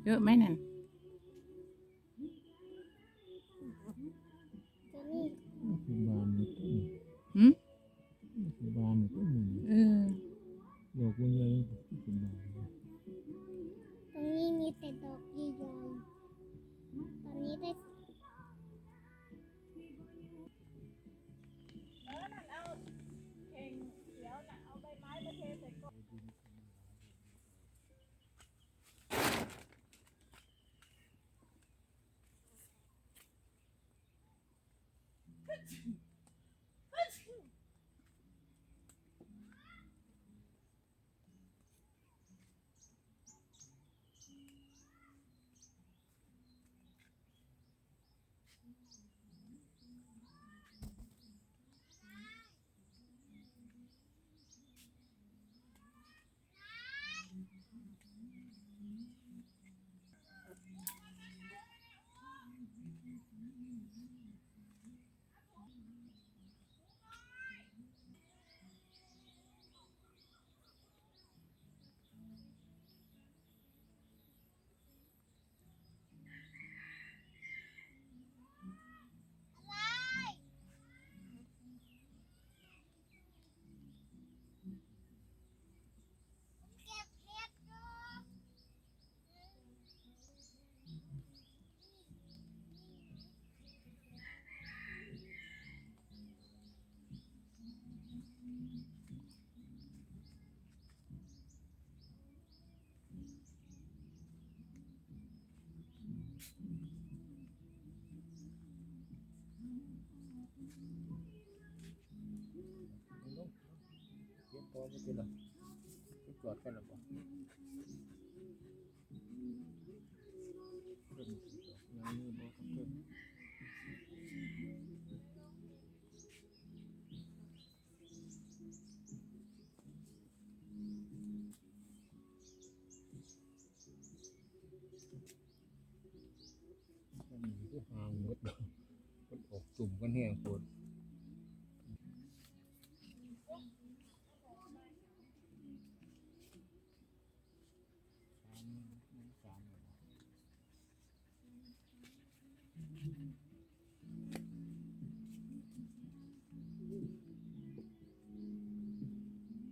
เยอะไหมนั่นคือบานหมดต้น หืมคือบานหมดต้นหนึ่งดอกมันใหญ่คือบาน ตรงนี้มีแต่ดอกใหญ่ๆตอนนี้ได้เก็บเห็ดดู เก็บตัวไม่เป็นหรอไม่จอดกันหรอปะเริ่มสีดอกงานนี้บอกเพิ่มมันก็ห่างหมดมันออกตุ่มกันแห้งปวด